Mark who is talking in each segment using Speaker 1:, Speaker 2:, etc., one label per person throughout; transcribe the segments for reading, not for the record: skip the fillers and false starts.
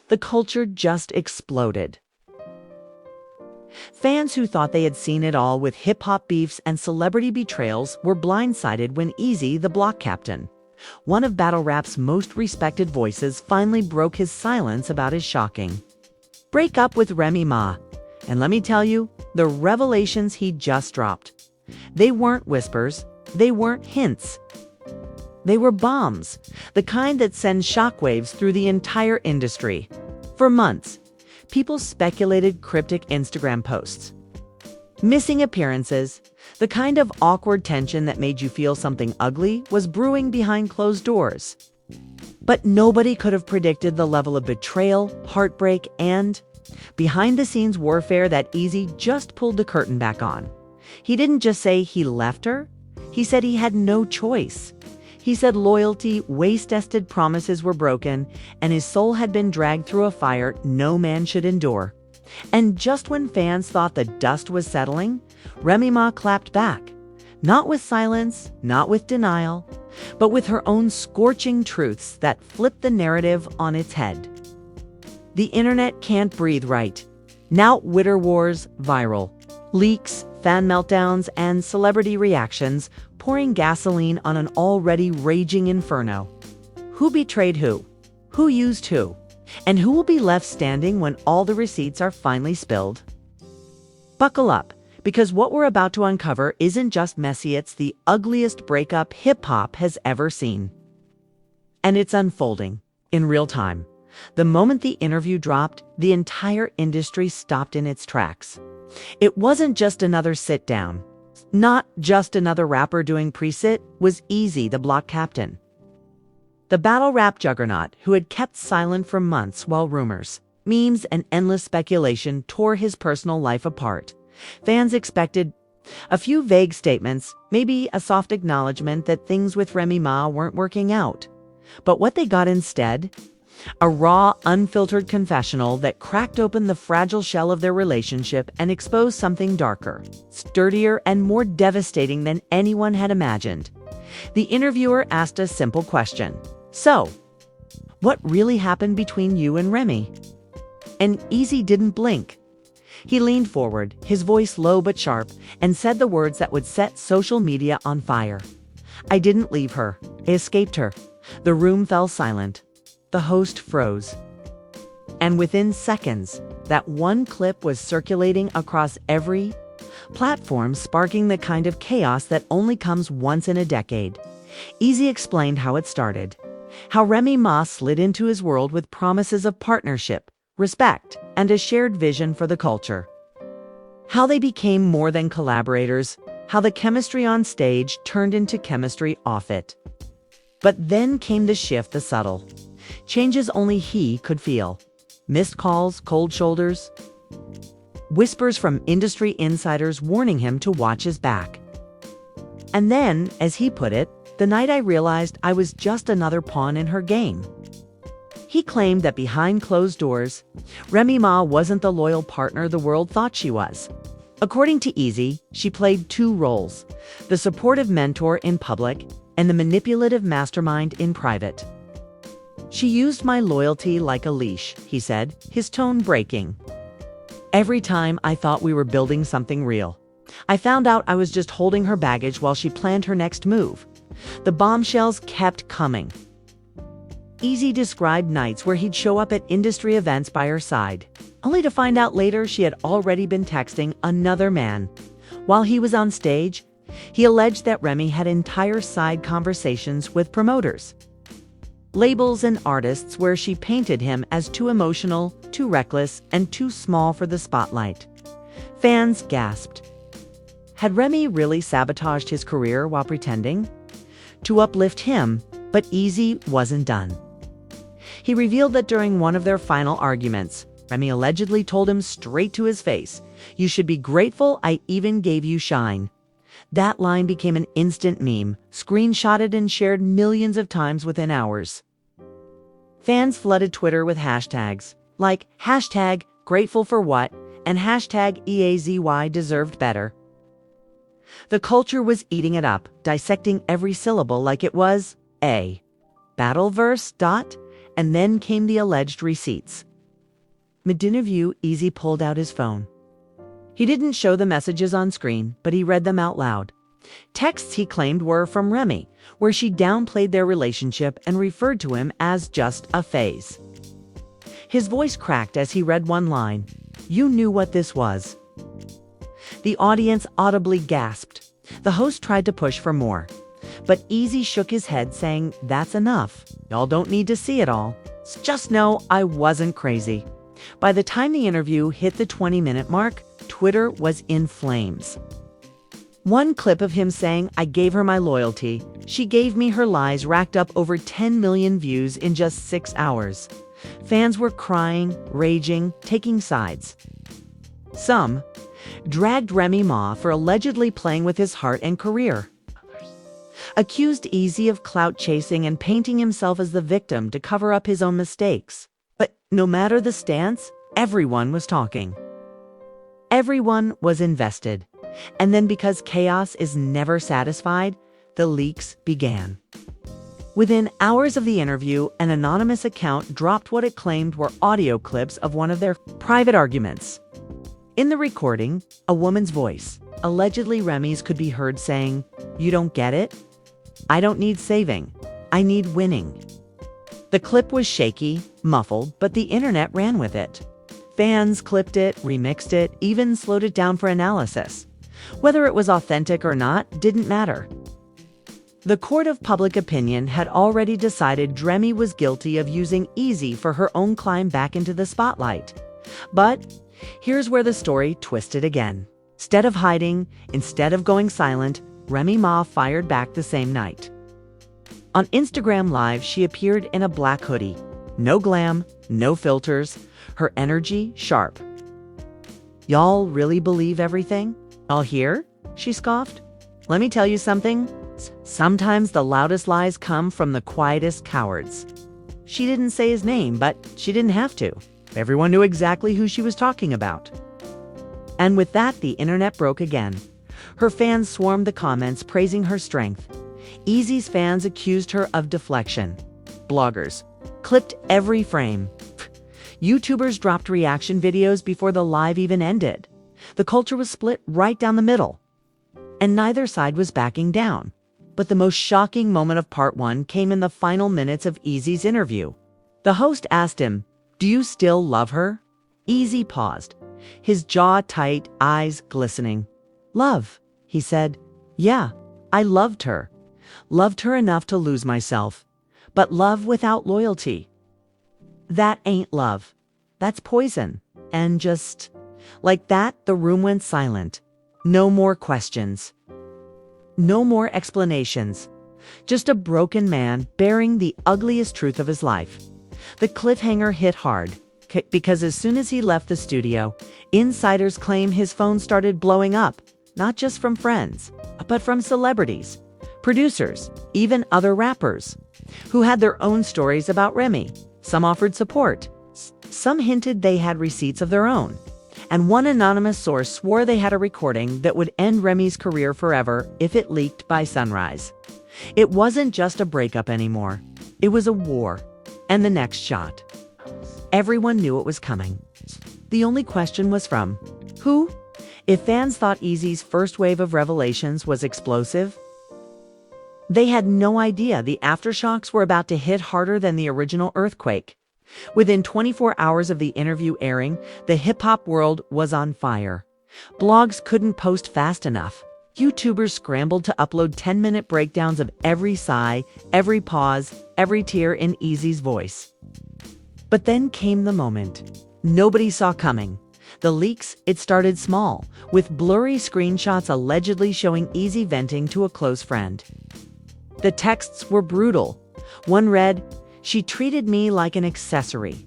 Speaker 1: The culture just exploded. Fans who thought they had seen it all with hip-hop beefs and celebrity betrayals were blindsided when Eazy, the block captain, one of battle rap's most respected voices, finally broke his silence about his shocking breakup with Remy Ma. And let me tell you, the revelations he just dropped. They weren't whispers, they weren't hints. They were bombs, the kind that send shockwaves through the entire industry. For months, people speculated cryptic Instagram posts, missing appearances, the kind of awkward tension that made you feel something ugly was brewing behind closed doors. But nobody could have predicted the level of betrayal, heartbreak, and behind-the-scenes warfare that Eazy just pulled the curtain back on. He didn't just say he left her, he said he had no choice. He said loyalty, waist-tested promises were broken, and his soul had been dragged through a fire no man should endure. And just when fans thought the dust was settling, Remy Ma clapped back. Not with silence, not with denial, but with her own scorching truths that flipped the narrative on its head. The internet can't breathe right. Now Twitter wars viral. Leaks, fan meltdowns, and celebrity reactions pouring gasoline on an already raging inferno. Who betrayed who? Who used who? And who will be left standing when all the receipts are finally spilled? Buckle up, because what we're about to uncover isn't just messy, it's the ugliest breakup hip-hop has ever seen. And it's unfolding in real time. The moment the interview dropped, the entire industry stopped in its tracks. It wasn't just another sit-down. Not just another rapper doing pre-sit, was Eazy, the block captain. The battle rap juggernaut who had kept silent for months while rumors, memes, and endless speculation tore his personal life apart. Fans expected a few vague statements, maybe a soft acknowledgement that things with Remy Ma weren't working out. But what they got instead? A raw, unfiltered confessional that cracked open the fragile shell of their relationship and exposed something darker, sturdier, and more devastating than anyone had imagined. The interviewer asked a simple question. So, what really happened between you and Remy? And Eazy didn't blink. He leaned forward, his voice low but sharp, and said the words that would set social media on fire. I didn't leave her. I escaped her. The room fell silent. The host froze. And within seconds, that one clip was circulating across every platform, sparking the kind of chaos that only comes once in a decade. Eazy explained how it started. How Remy Ma slid into his world with promises of partnership, respect, and a shared vision for the culture. How they became more than collaborators, how the chemistry on stage turned into chemistry off it. But then came the shift, the subtle changes only he could feel. Missed calls, cold shoulders, whispers from industry insiders warning him to watch his back. And then, as he put it, the night I realized I was just another pawn in her game. He claimed that behind closed doors, Remy Ma wasn't the loyal partner the world thought she was. According to Eazy, she played two roles: the supportive mentor in public and the manipulative mastermind in private. She used my loyalty like a leash, he said, his tone breaking. Every time I thought we were building something real, I found out I was just holding her baggage while she planned her next move. The bombshells kept coming. Eazy described nights where he'd show up at industry events by her side, only to find out later she had already been texting another man. While he was on stage, he alleged that Remy had entire side conversations with promoters, labels, and artists where she painted him as too emotional, too reckless, and too small for the spotlight. Fans gasped. Had Remy really sabotaged his career while pretending to uplift him? But Eazy wasn't done. He revealed that during one of their final arguments, Remy allegedly told him straight to his face, "You should be grateful I even gave you shine." That line became an instant meme, screenshotted and shared millions of times within hours. Fans flooded Twitter with hashtags like #grateful for what and #EAZY deserved better. The culture was eating it up, dissecting every syllable like it was a battle verse. And then came the alleged receipts. Mid-interview, Eazy pulled out his phone. He didn't show the messages on screen, but he read them out loud. Texts he claimed were from Remy, where she downplayed their relationship and referred to him as just a phase. His voice cracked as he read one line. "You knew what this was." The audience audibly gasped. The host tried to push for more, but Eazy shook his head, saying, "That's enough. Y'all don't need to see it all. Just know I wasn't crazy." By the time the interview hit the 20-minute mark, Twitter was in flames. One clip of him saying, "I gave her my loyalty. She gave me her lies," racked up over 10 million views in just 6 hours. Fans were crying, raging, taking sides. Some dragged Remy Ma for allegedly playing with his heart and career, accused Eazy of clout chasing and painting himself as the victim to cover up his own mistakes. But no matter the stance, everyone was talking. Everyone was invested. And then, because chaos is never satisfied, the leaks began. Within hours of the interview, an anonymous account dropped what it claimed were audio clips of one of their private arguments. In the recording, a woman's voice, allegedly Remy's, could be heard saying, "You don't get it? I don't need saving. I need winning." The clip was shaky, muffled, but the internet ran with it. Fans clipped it, remixed it, even slowed it down for analysis. Whether it was authentic or not didn't matter. The court of public opinion had already decided Remy was guilty of using Eazy for her own climb back into the spotlight. But here's where the story twisted again. Instead of hiding, instead of going silent, Remy Ma fired back the same night. On Instagram Live, she appeared in a black hoodie. No glam, no filters, her energy sharp. "Y'all really believe everything? All here?" she scoffed. "Let me tell you something. Sometimes the loudest lies come from the quietest cowards." She didn't say his name, but she didn't have to. Everyone knew exactly who she was talking about. And with that, the internet broke again. Her fans swarmed the comments praising her strength. Eazy's fans accused her of deflection. Bloggers clipped every frame. YouTubers dropped reaction videos before the live even ended. The culture was split right down the middle, and neither side was backing down. But the most shocking moment of part one came in the final minutes of Eazy's interview. The host asked him, "Do you still love her?" Eazy paused, his jaw tight, eyes glistening. "Love," he said. "Yeah, I loved her. Loved her enough to lose myself. But love without loyalty, that ain't love. That's poison." And just like that, the room went silent. No more questions. No more explanations. Just a broken man bearing the ugliest truth of his life. The cliffhanger hit hard, because as soon as he left the studio, insiders claim his phone started blowing up, not just from friends, but from celebrities, producers, even other rappers, who had their own stories about Remy. Some offered support. Some hinted they had receipts of their own. And one anonymous source swore they had a recording that would end Remy's career forever if it leaked by sunrise. It wasn't just a breakup anymore. It was a war. And the next shot. Everyone knew it was coming. The only question was from who? If fans thought Eazy's first wave of revelations was explosive, they had no idea the aftershocks were about to hit harder than the original earthquake. Within 24 hours of the interview airing, the hip-hop world was on fire. Blogs couldn't post fast enough. YouTubers scrambled to upload 10-minute breakdowns of every sigh, every pause, every tear in Eazy's voice. But then came the moment nobody saw coming. The leaks, it started small, with blurry screenshots allegedly showing Eazy venting to a close friend. The texts were brutal. One read, "She treated me like an accessory,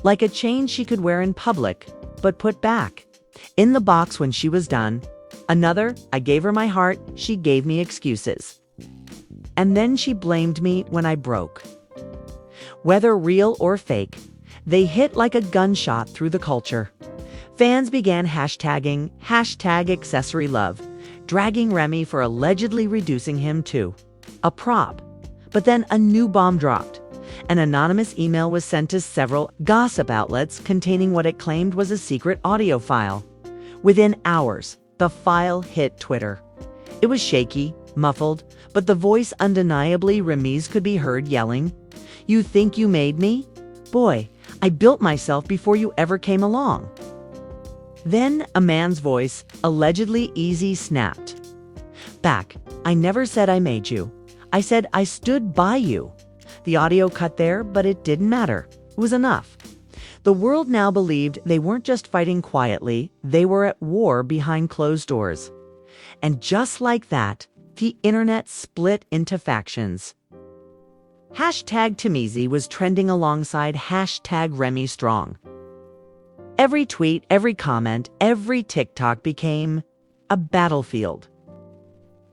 Speaker 1: like a chain she could wear in public, but put back in the box when she was done." Another, "I gave her my heart, she gave me excuses. And then she blamed me when I broke." Whether real or fake, they hit like a gunshot through the culture. Fans began hashtagging #accessory-love, dragging Remy for allegedly reducing him to a prop. But then a new bomb dropped. An anonymous email was sent to several gossip outlets containing what it claimed was a secret audio file. Within hours, the file hit Twitter. It was shaky, muffled, but the voice undeniably Remy's could be heard yelling, "You think you made me? Boy, I built myself before you ever came along." Then a man's voice, allegedly Eazy, snapped back, "I never said I made you. I said I stood by you." The audio cut there, but it didn't matter. It was enough. The world now believed they weren't just fighting quietly, they were at war behind closed doors. And just like that, the internet split into factions. Hashtag Eazy was trending alongside hashtag Remy Strong. Every tweet, every comment, every TikTok became a battlefield.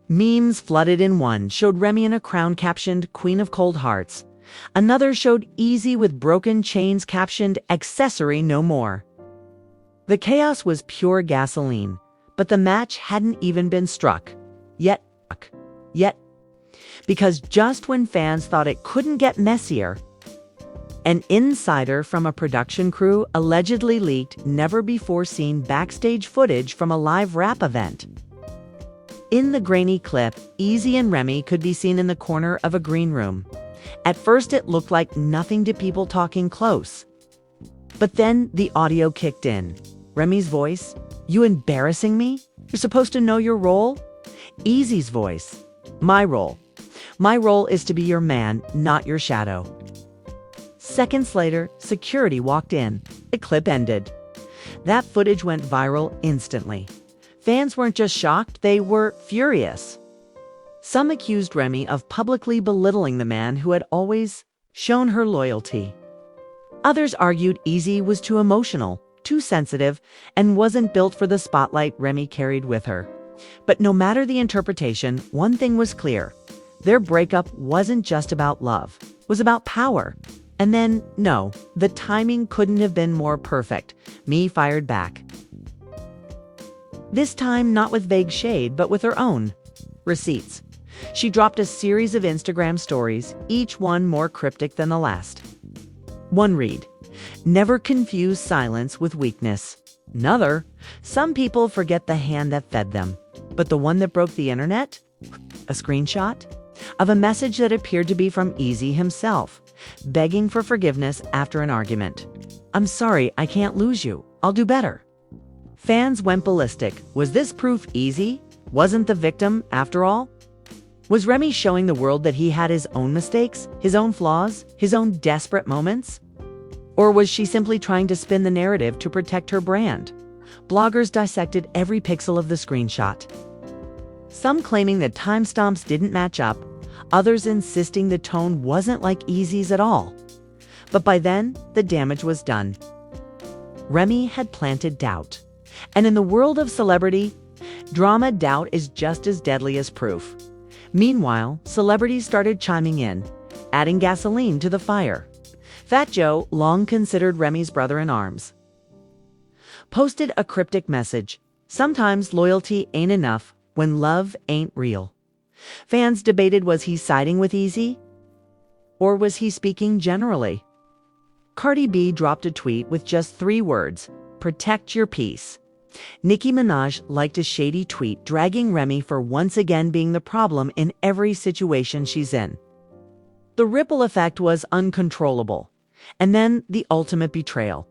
Speaker 1: Memes flooded in. One showed Remy in a crown captioned "Queen of Cold Hearts." Another showed Eazy with broken chains captioned "Accessory no more." The chaos was pure gasoline, but the match hadn't even been struck. Yet. Because just when fans thought it couldn't get messier, an insider from a production crew allegedly leaked never-before-seen backstage footage from a live rap event. In the grainy clip, Eazy and Remy could be seen in the corner of a green room. At first it looked like nothing to people talking close. But then the audio kicked in. Remy's voice, "You embarrassing me? You're supposed to know your role?" Eazy's voice, "My role. My role is to be your man, not your shadow." Seconds later, security walked in. The clip ended. That footage went viral instantly. Fans weren't just shocked, they were furious. Some accused Remy of publicly belittling the man who had always shown her loyalty. Others argued Eazy was too emotional, too sensitive, and wasn't built for the spotlight Remy carried with her. But no matter the interpretation, one thing was clear. Their breakup wasn't just about love. It was about power. And then, no, the timing couldn't have been more perfect. Me fired back. This time not with vague shade, but with her own receipts. She dropped a series of Instagram stories, each one more cryptic than the last. One read, "Never confuse silence with weakness." Another, "Some people forget the hand that fed them." But the one that broke the internet? A screenshot of a message that appeared to be from Eazy himself, begging for forgiveness after an argument. "I'm sorry, I can't lose you. I'll do better." Fans went ballistic. Was this proof Eazy wasn't the victim after all? Was Remy showing the world that he had his own mistakes, his own flaws, his own desperate moments? Or was she simply trying to spin the narrative to protect her brand? Bloggers dissected every pixel of the screenshot. Some claiming that timestamps didn't match up, others insisting the tone wasn't like Eazy's at all. But by then, the damage was done. Remy had planted doubt. And in the world of celebrity, drama, doubt is just as deadly as proof. Meanwhile, celebrities started chiming in, adding gasoline to the fire. Fat Joe, long considered Remy's brother-in-arms, posted a cryptic message. "Sometimes loyalty ain't enough when love ain't real." Fans debated, was he siding with Eazy? Or was he speaking generally? Cardi B dropped a tweet with just 3 words, "Protect your peace." Nicki Minaj liked a shady tweet dragging Remy for once again being the problem in every situation she's in. The ripple effect was uncontrollable. And then the ultimate betrayal.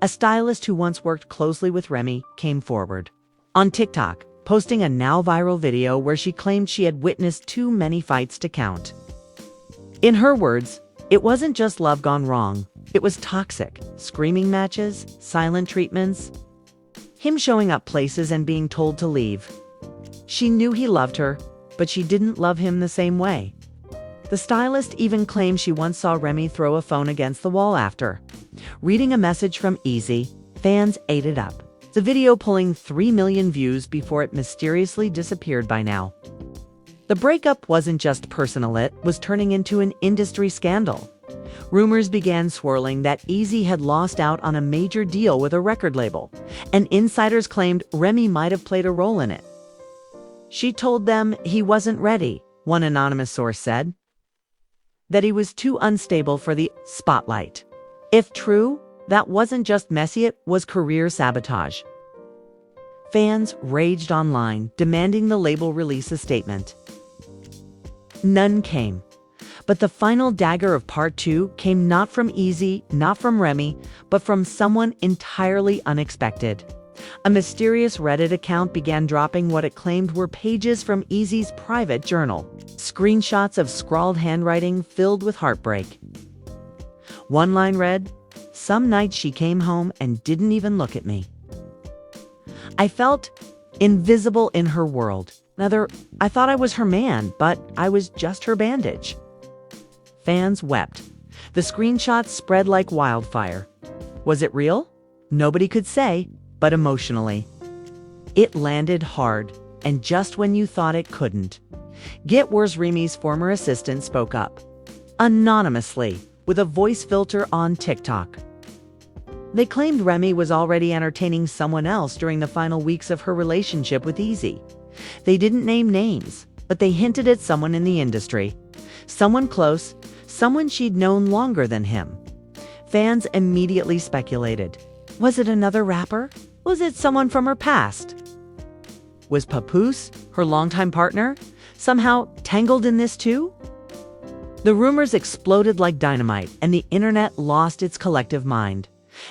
Speaker 1: A stylist who once worked closely with Remy came forward on TikTok, posting a now viral video where she claimed she had witnessed too many fights to count. In her words, it wasn't just love gone wrong, it was toxic. Screaming matches, silent treatments, him showing up places and being told to leave. She knew he loved her, but she didn't love him the same way. The stylist even claimed she once saw Remy throw a phone against the wall after reading a message from Eazy. Fans ate it up. The video pulling 3 million views before it mysteriously disappeared by now. The breakup wasn't just personal, it was turning into an industry scandal. Rumors began swirling that Eazy had lost out on a major deal with a record label, and insiders claimed Remy might have played a role in it. She told them he wasn't ready, one anonymous source said. that he was too unstable for the spotlight. If true, that wasn't just messy, it was career sabotage. Fans raged online, demanding the label release a statement. None came. But the final dagger of part 2 came not from Eazy, not from Remy, but from someone entirely unexpected. A mysterious Reddit account began dropping what it claimed were pages from Eazy's private journal, screenshots of scrawled handwriting filled with heartbreak. One line read, "Some nights she came home and didn't even look at me. I felt invisible in her world. I thought I was her man, but I was just her bandage." Fans wept. The screenshots spread like wildfire. Was it real? Nobody could say, but emotionally. It landed hard, and just when you thought it couldn't. Get Worse Remy's former assistant spoke up. Anonymously, with a voice filter on TikTok. They claimed Remy was already entertaining someone else during the final weeks of her relationship with Eazy. They didn't name names, but they hinted at someone in the industry. Someone close, someone she'd known longer than him. Fans immediately speculated. Was it another rapper? Was it someone from her past? Was Papoose, her longtime partner, somehow tangled in this too? The rumors exploded like dynamite, and the internet lost its collective mind.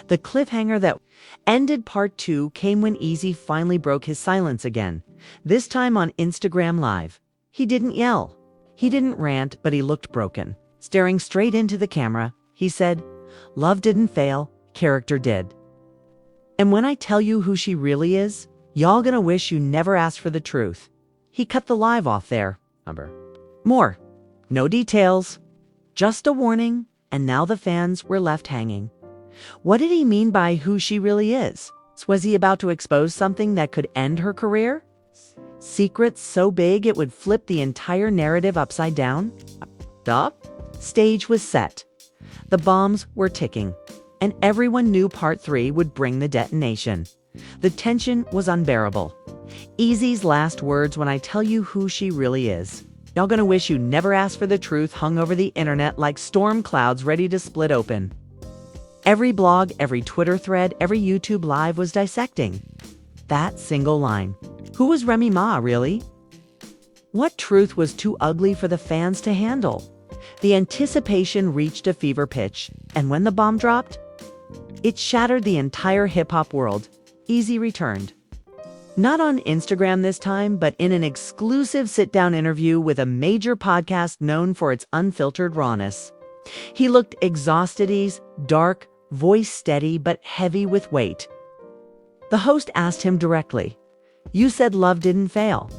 Speaker 1: The cliffhanger that ended part 2 came when Eazy finally broke his silence again, this time on Instagram Live. He didn't yell. He didn't rant, but he looked broken. Staring straight into the camera, he said, "Love didn't fail, character did. And when I tell you who she really is, y'all gonna wish you never asked for the truth." He cut the live off there. More. No details. Just a warning, and now the fans were left hanging. What did he mean by who she really is? Was he about to expose something that could end her career? Secrets so big it would flip the entire narrative upside down? The stage was set. The bombs were ticking, and everyone knew part 3 would bring the detonation. The tension was unbearable. Eazy's last words, "When I tell you who she really is, y'all gonna wish you never asked for the truth," hung over the internet like storm clouds ready to split open. Every blog, every Twitter thread, every YouTube live was dissecting that single line. Who was Remy Ma, really? What truth was too ugly for the fans to handle? The anticipation reached a fever pitch, and when the bomb dropped, it shattered the entire hip-hop world. Eazy returned. Not on Instagram this time, but in an exclusive sit-down interview with a major podcast known for its unfiltered rawness. He looked exhausted, dark, voice steady but heavy with weight. The host asked him directly, "You said love didn't fail.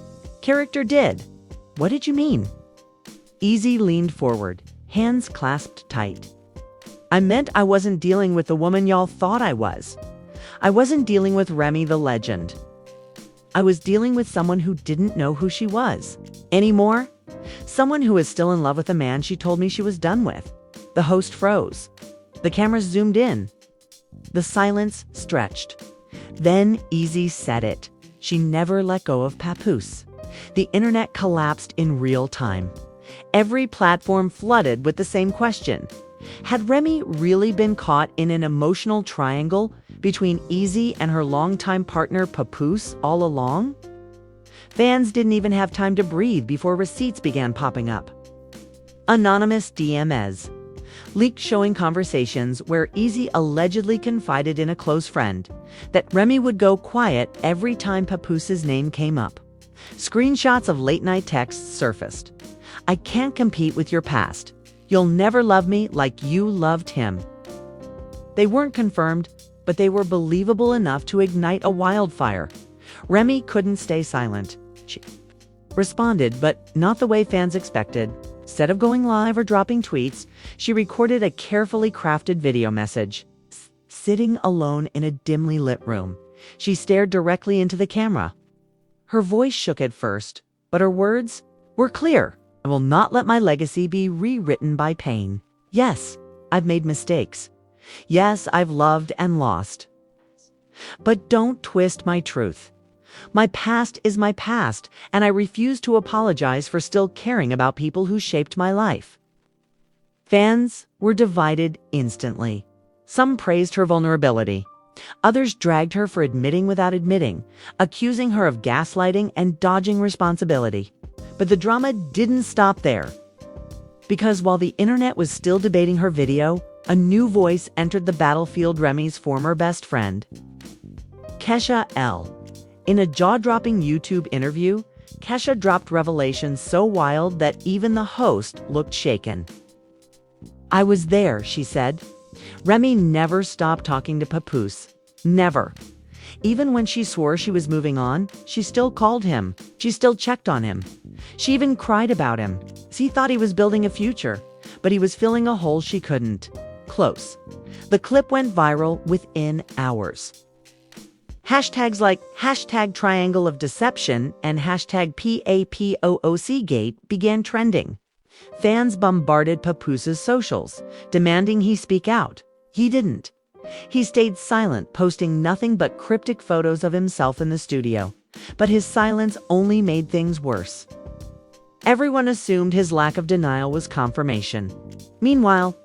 Speaker 1: Character did. What did you mean?" Eazy leaned forward, hands clasped tight. "I meant I wasn't dealing with the woman y'all thought I was. I wasn't dealing with Remy the legend. I was dealing with someone who didn't know who she was anymore. Someone who is still in love with a man she told me she was done with." The host froze. The cameras zoomed in. The silence stretched. Then Eazy said it. She never let go of Papoose. The internet collapsed in real time. Every platform flooded with the same question. Had Remy really been caught in an emotional triangle between Eazy and her longtime partner Papoose all along? Fans didn't even have time to breathe before receipts began popping up. Anonymous DMs. Leaked showing conversations where Eazy allegedly confided in a close friend that Remy would go quiet every time Papoose's name came up. Screenshots of late-night texts surfaced. "I can't compete with your past. You'll never love me like you loved him." They weren't confirmed, but they were believable enough to ignite a wildfire. Remy couldn't stay silent. She responded, but not the way fans expected. Instead of going live or dropping tweets, she recorded a carefully crafted video message. Sitting alone in a dimly lit room, she stared directly into the camera. Her voice shook at first, but her words were clear. "I will not let my legacy be rewritten by pain. Yes, I've made mistakes. Yes, I've loved and lost. But don't twist my truth. My past is my past, and I refuse to apologize for still caring about people who shaped my life." Fans were divided instantly. Some praised her vulnerability. Others dragged her for admitting without admitting, accusing her of gaslighting and dodging responsibility. But the drama didn't stop there. Because while the internet was still debating her video, a new voice entered the battlefield: Remy's former best friend, Kesha L. In a jaw-dropping YouTube interview, Kesha dropped revelations so wild that even the host looked shaken. "I was there," she said. "Remy never stopped talking to Papoose. Never. Even when she swore she was moving on, she still called him. She still checked on him. She even cried about him. He thought he was building a future, but he was filling a hole she couldn't." Close. The clip went viral within hours. Hashtags like #Triangle of Deception and #PAPOOCgate began trending. Fans bombarded Papoose's socials, demanding he speak out. He didn't. He stayed silent, posting nothing but cryptic photos of himself in the studio. But his silence only made things worse. Everyone assumed his lack of denial was confirmation. Meanwhile,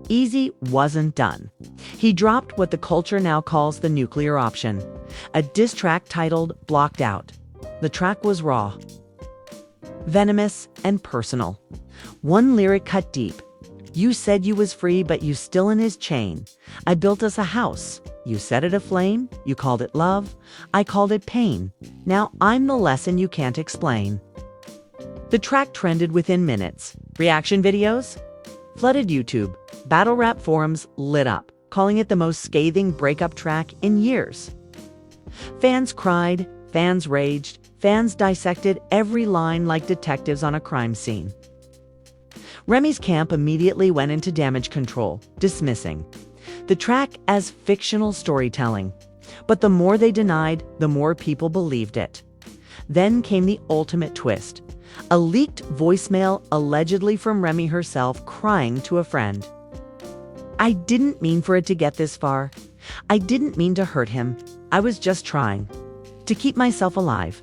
Speaker 1: Eazy wasn't done. He dropped what the culture now calls the nuclear option, a diss track titled "Blocked Out." The track was raw, venomous, and personal. One lyric cut deep. "You said you was free, but you still in his chain. I built us a house. You set it aflame. You called it love. I called it pain. Now I'm the lesson you can't explain." The track trended within minutes. Reaction videos flooded YouTube. Battle rap forums lit up, calling it the most scathing breakup track in years. Fans cried, fans raged, fans dissected every line like detectives on a crime scene. Remy's camp immediately went into damage control, dismissing the track as fictional storytelling. But the more they denied, the more people believed it. Then came the ultimate twist. A leaked voicemail allegedly from Remy herself crying to a friend. "I didn't mean for it to get this far. I didn't mean to hurt him. I was just trying to keep myself alive.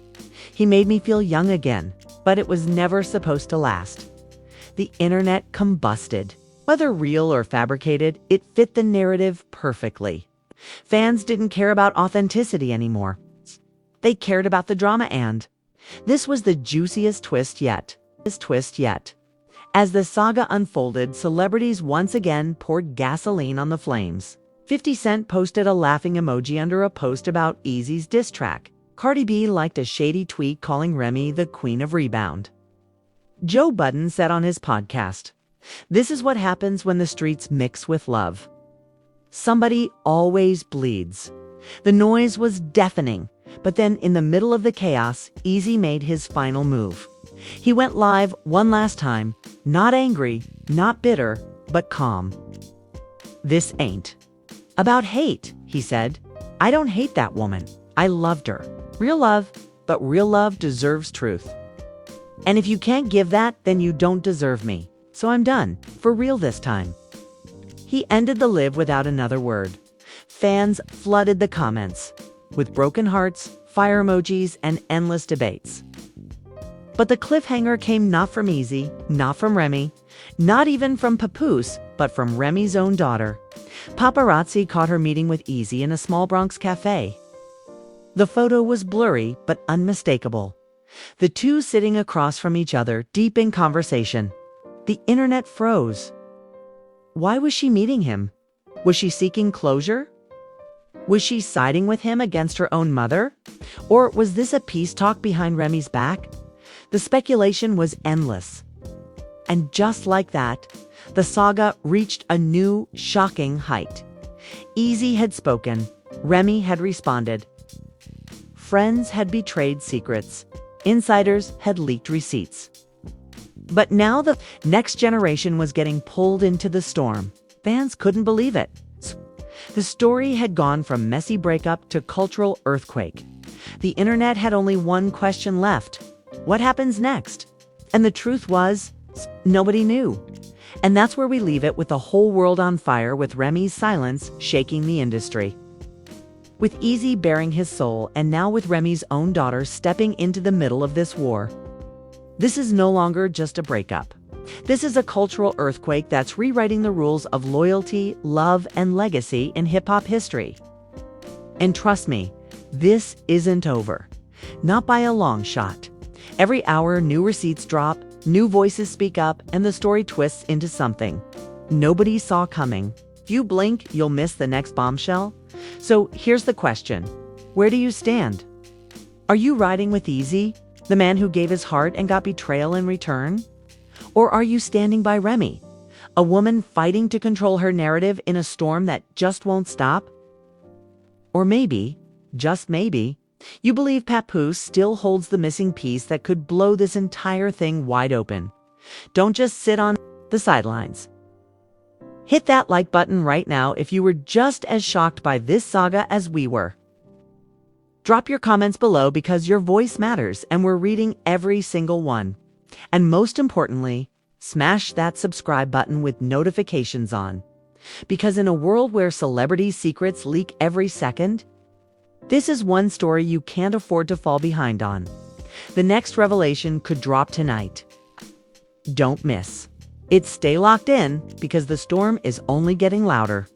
Speaker 1: He made me feel young again, but it was never supposed to last." The internet combusted. Whether real or fabricated, it fit the narrative perfectly. Fans didn't care about authenticity anymore. They cared about the drama, and this was the juiciest twist yet. As the saga unfolded, celebrities once again poured gasoline on the flames. 50 Cent posted a laughing emoji under a post about Eazy's diss track. Cardi B liked a shady tweet calling Remy the queen of rebound. Joe Budden said on his podcast, "This is what happens when the streets mix with love. Somebody always bleeds." The noise was deafening, but then in the middle of the chaos, Eazy made his final move. He went live one last time, not angry, not bitter, but calm. "This ain't about hate," he said. "I don't hate that woman. I loved her. Real love, but real love deserves truth. And if you can't give that, then you don't deserve me. So I'm done, for real this time." He ended the live without another word. Fans flooded the comments with broken hearts, fire emojis, and endless debates. But the cliffhanger came not from Eazy, not from Remy, not even from Papoose, but from Remy's own daughter. Paparazzi caught her meeting with Eazy in a small Bronx cafe. The photo was blurry but unmistakable. The two sitting across from each other, deep in conversation. The internet froze. Why was she meeting him? Was she seeking closure? Was she siding with him against her own mother? Or was this a peace talk behind Remy's back? The speculation was endless. And just like that, the saga reached a new, shocking height. Eazy had spoken. Remy had responded. Friends had betrayed secrets. Insiders had leaked receipts. But now the next generation was getting pulled into the storm. Fans couldn't believe it. The story had gone from messy breakup to cultural earthquake. The internet had only one question left. What happens next? And the truth was, nobody knew. And that's where we leave it, with the whole world on fire, with Remy's silence shaking the industry. With Eazy bearing his soul, and now with Remy's own daughter stepping into the middle of this war. This is no longer just a breakup. This is a cultural earthquake that's rewriting the rules of loyalty, love, and legacy in hip-hop history. And trust me, this isn't over. Not by a long shot. Every hour, new receipts drop, new voices speak up, and the story twists into something nobody saw coming. If you blink, you'll miss the next bombshell. So here's the question. Where do you stand? Are you riding with Eazy, the man who gave his heart and got betrayal in return? Or are you standing by Remy, a woman fighting to control her narrative in a storm that just won't stop? Or maybe, just maybe, you believe Papoose still holds the missing piece that could blow this entire thing wide open. Don't just sit on the sidelines. Hit that like button right now if you were just as shocked by this saga as we were. Drop your comments below because your voice matters and we're reading every single one. And most importantly, smash that subscribe button with notifications on. Because in a world where celebrity secrets leak every second, this is one story you can't afford to fall behind on. The next revelation could drop tonight. Don't miss. Stay locked in because the storm is only getting louder.